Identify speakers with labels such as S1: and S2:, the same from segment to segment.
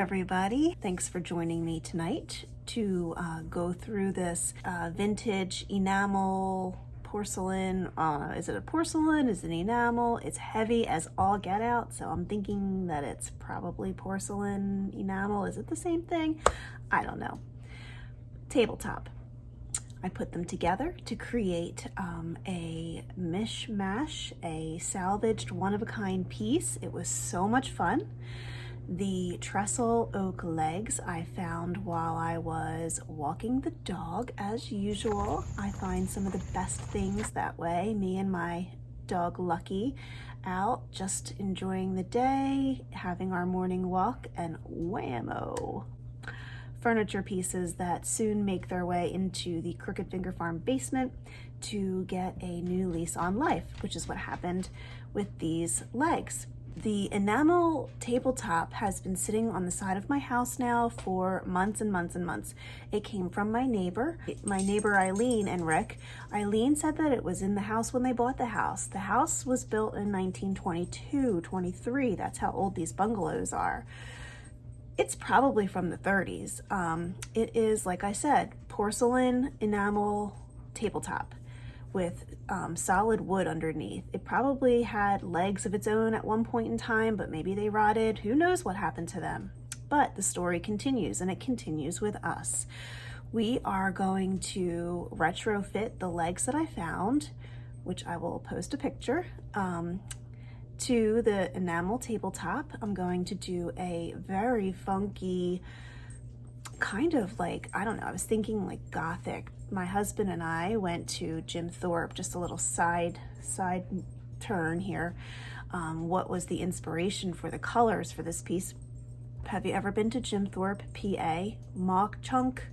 S1: everybody. Thanks for joining me tonight to go through this vintage enamel porcelain. Is it a porcelain? Is it enamel? It's heavy as all get out, so I'm thinking that it's probably porcelain enamel. Is it the same thing? I don't know. Tabletop. I put them together to create a mishmash, a salvaged one-of-a-kind piece. It was so much fun. The trestle oak legs I found while I was walking the dog. As usual, I find some of the best things that way. Me and my dog Lucky out just enjoying the day, having our morning walk, and whammo. Furniture pieces that soon make their way into the Crooked Finger Farm basement to get a new lease on life, which is what happened with these legs. The enamel tabletop has been sitting on the side of my house now for months and months and months. It came from my neighbor Eileen and Rick. Eileen said that it was in the house when they bought the house. The house was built in 1922, 23. That's how old these bungalows are. It's probably from the 30s. It is, like I said, porcelain enamel tabletop with solid wood underneath. It probably had legs of its own at one point in time, but maybe they rotted. Who knows what happened to them? But the story continues, and it continues with us. We are going to retrofit the legs that I found, which I will post a picture, to the enamel tabletop. I'm going to do a very funky, kind of like, I don't know, I was thinking like Gothic. My husband and I went to Jim Thorpe, just a little side turn here. What was the inspiration for the colors for this piece? Have you ever been to Jim Thorpe, PA? Mock Chunk?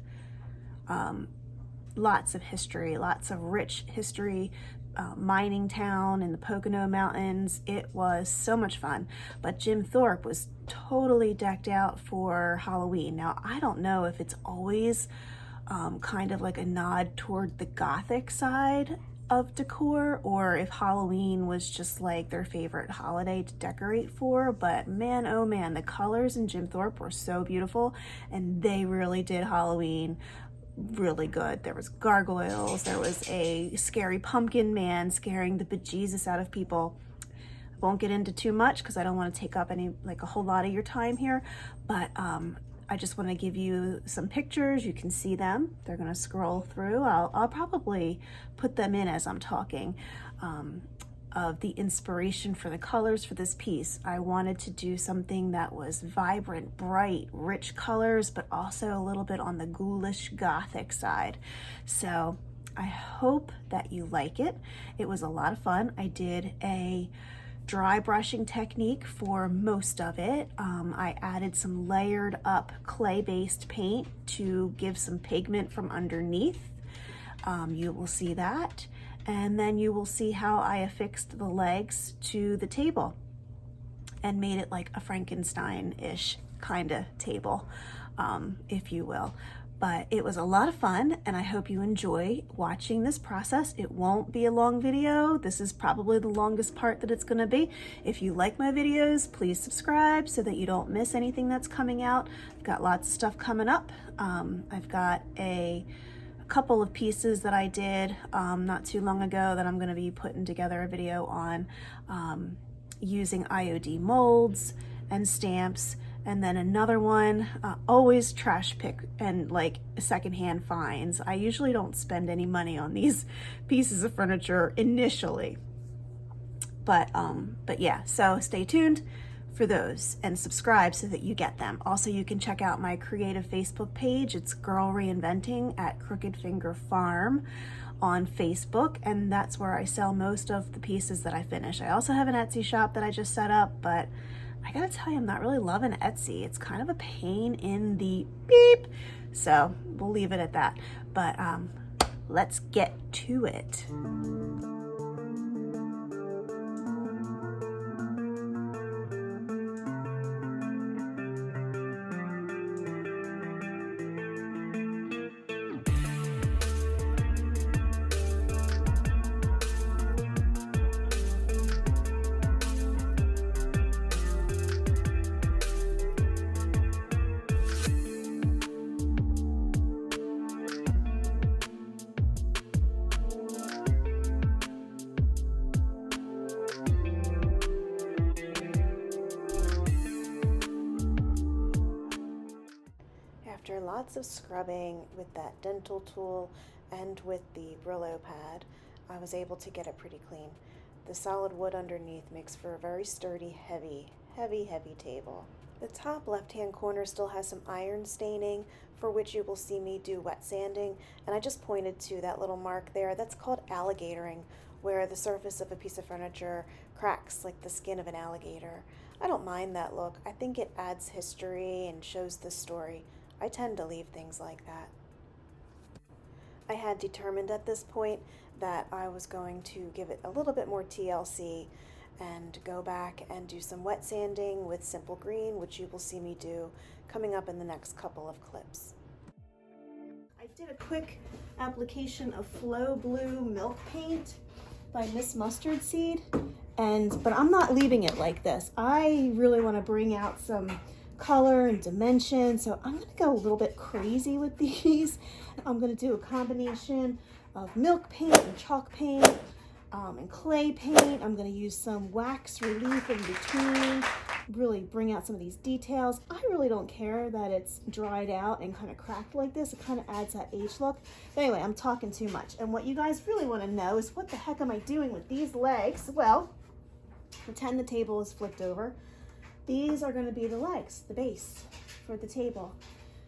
S1: Lots of history, lots of rich history. Mining town in the Pocono Mountains. It was so much fun. But Jim Thorpe was totally decked out for Halloween. Now, I don't know if it's always kind of like a nod toward the Gothic side of decor, or if Halloween was just like their favorite holiday to decorate for. But man, oh man, the colors in Jim Thorpe were so beautiful, and they really did Halloween really good. There was gargoyles, there was a scary pumpkin man scaring the bejesus out of people. I won't get into too much because I don't want to take up a whole lot of your time here, but I just want to give you some pictures. You can see them. They're going to scroll through. I'll probably put them in as I'm talking. Of the inspiration for the colors for this piece. I wanted to do something that was vibrant, bright, rich colors, but also a little bit on the ghoulish Gothic side. So I hope that you like it. It was a lot of fun. I did a dry brushing technique for most of it. I added some layered up clay-based paint to give some pigment from underneath. You will see that. And then you will see how I affixed the legs to the table and made it like a Frankenstein-ish kind of table, if you will. But it was a lot of fun, and I hope you enjoy watching this process. It won't be a long video. This is probably the longest part that it's gonna be. If you like my videos, please subscribe so that you don't miss anything that's coming out. I've got lots of stuff coming up. I've got a couple of pieces that I did not too long ago that I'm going to be putting together a video on using IOD molds and stamps, and then another one, always trash pick and like secondhand finds. I usually don't spend any money on these pieces of furniture initially, but yeah, so stay tuned for those and subscribe so that you get them. Also, you can check out my creative Facebook page. It's Girl-Reinventing at Crooked Finger Farm on Facebook, and that's where I sell most of the pieces that I finish. I also have an Etsy shop that I just set up, but I gotta tell you, I'm not really loving Etsy. It's kind of a pain in the beep, so we'll leave it at that. But let's get to it. of scrubbing with that dental tool and with the Brillo pad, I was able to get it pretty clean. The solid wood underneath makes for a very sturdy, heavy table. The top left-hand corner still has some iron staining, for which you will see me do wet sanding, and I just pointed to that little mark there. That's called alligatoring, where the surface of a piece of furniture cracks like the skin of an alligator. I don't mind that look. I think it adds history and shows the story. I tend to leave things like that. I had determined at this point that I was going to give it a little bit more TLC and go back and do some wet sanding with simple green, which you will see me do coming up in the next couple of clips. I did a quick application of Flow Blue Milk Paint by Miss Mustard Seed, but I'm not leaving it like this. I really want to bring out some color and dimension, so I'm going to go a little bit crazy with these. I'm going to do a combination of milk paint and chalk paint and clay paint. I'm going to use some wax relief in between, really bring out some of these details. I really don't care that it's dried out and kind of cracked like this. It kind of adds that age look. But anyway, I'm talking too much. And what you guys really want to know is, what the heck am I doing with these legs? Well, pretend the table is flipped over. These are going to be the legs, the base for the table,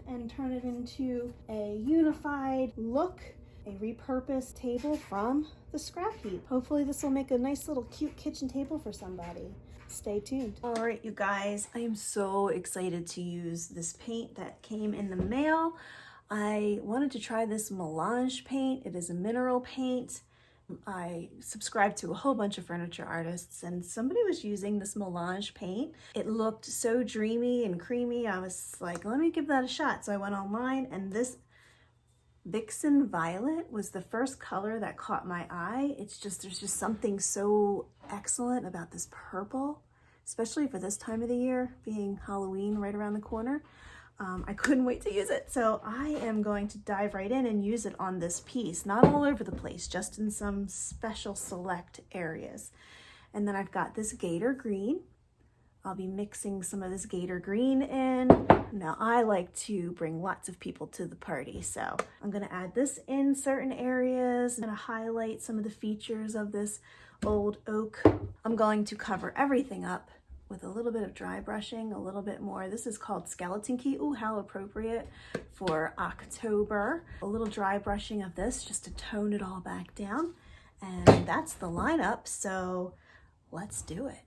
S1: and turn it into a unified look, a repurposed table from the scrap heap. Hopefully this will make a nice little cute kitchen table for somebody. Stay tuned. All right, you guys, I am so excited to use this paint that came in the mail. I wanted to try this melange paint. It is a mineral paint. I subscribed to a whole bunch of furniture artists, and somebody was using this melange paint. It looked so dreamy and creamy. I was like, let me give that a shot. So I went online, and this Vixen Violet was the first color that caught my eye. There's just something so excellent about this purple, especially for this time of the year, being Halloween right around the corner. I couldn't wait to use it. So I am going to dive right in and use it on this piece, not all over the place, just in some special select areas. And then I've got this gator green. I'll be mixing some of this gator green in. Now I like to bring lots of people to the party, so I'm gonna add this in certain areas. I'm gonna highlight some of the features of this old oak. I'm going to cover everything up with a little bit of dry brushing, a little bit more. This is called Skeleton Key. Ooh, how appropriate for October. A little dry brushing of this just to tone it all back down. And that's the lineup, so let's do it.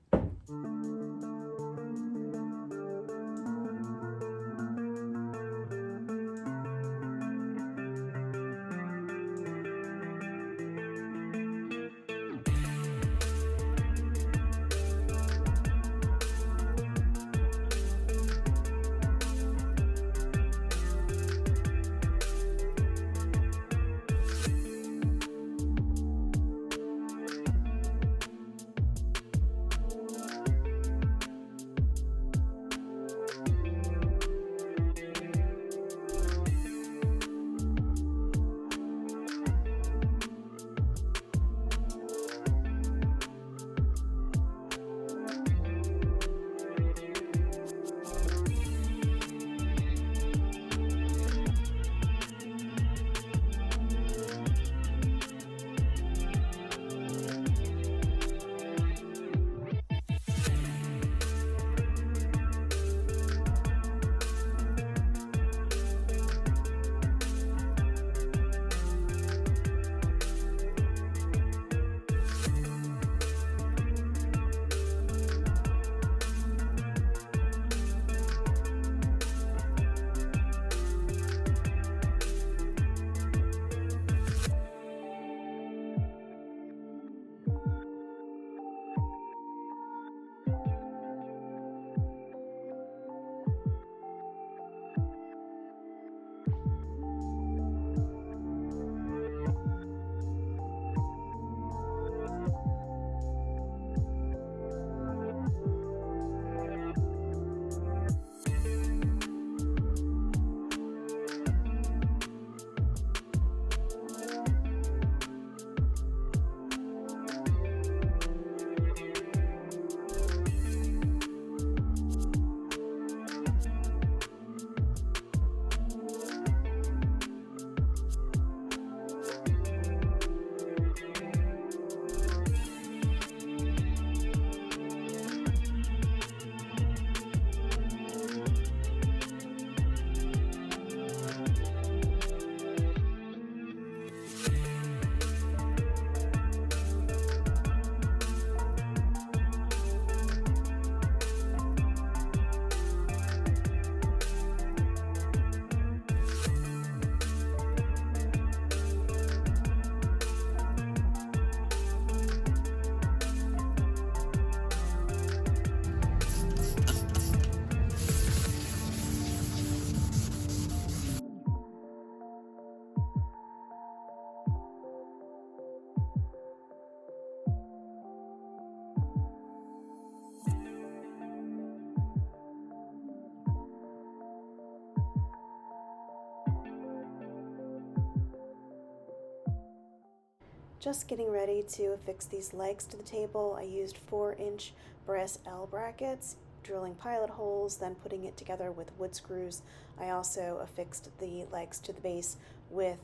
S1: Just getting ready to affix these legs to the table. I used 4-inch brass L brackets, drilling pilot holes, then putting it together with wood screws. I also affixed the legs to the base with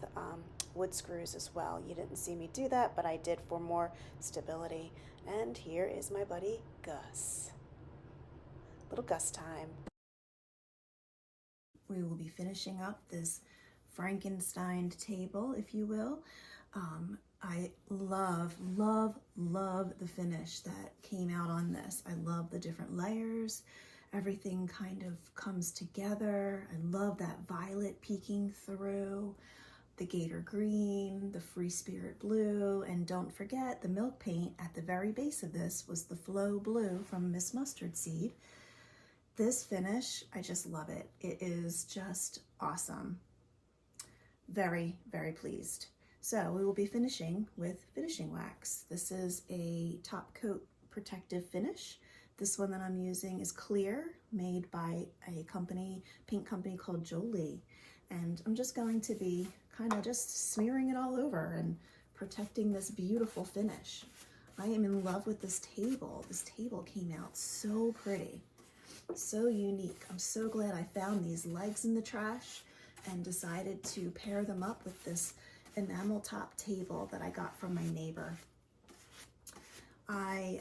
S1: wood screws as well. You didn't see me do that, but I did for more stability. And here is my buddy Gus. Little Gus time. We will be finishing up this Frankenstein table, if you will. I love, love, love the finish that came out on this. I love the different layers. Everything kind of comes together. I love that violet peeking through, the gator green, the free spirit blue, and don't forget the milk paint at the very base of this was the Flow Blue from Miss Mustard Seed. This finish, I just love it. It is just awesome. Very, very pleased. So we will be finishing with finishing wax. This is a top coat protective finish. This one that I'm using is clear, made by a company, paint company called Jolie. And I'm just going to be kind of just smearing it all over and protecting this beautiful finish. I am in love with this table. This table came out so pretty, so unique. I'm so glad I found these legs in the trash and decided to pair them up with this enamel top table that I got from my neighbor. I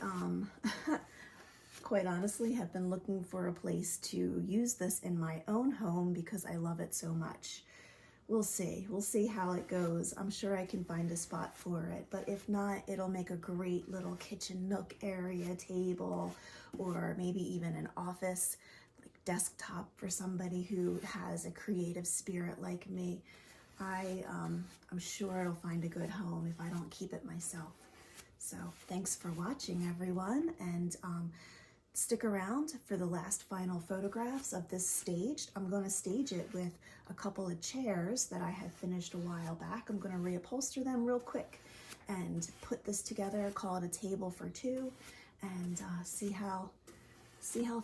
S1: quite honestly have been looking for a place to use this in my own home because I love it so much. We'll see how it goes. I'm sure I can find a spot for it, but if not, it'll make a great little kitchen nook area table, or maybe even an office like desktop for somebody who has a creative spirit like me. I'm sure it'll find a good home if I don't keep it myself. So thanks for watching, everyone, and stick around for the last final photographs of this staged. I'm going to stage it with a couple of chairs that I had finished a while back. I'm going to reupholster them real quick and put this together, call it a table for two, and see how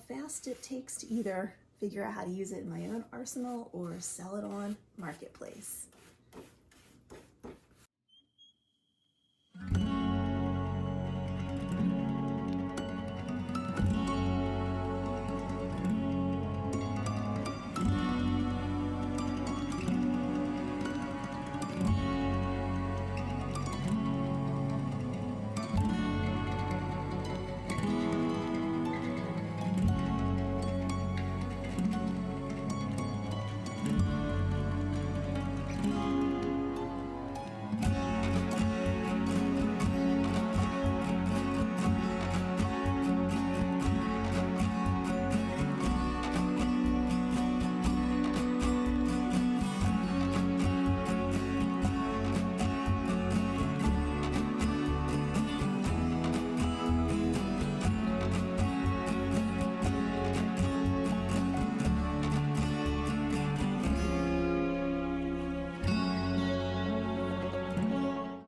S1: fast it takes to either figure out how to use it in my own arsenal or sell it on Marketplace.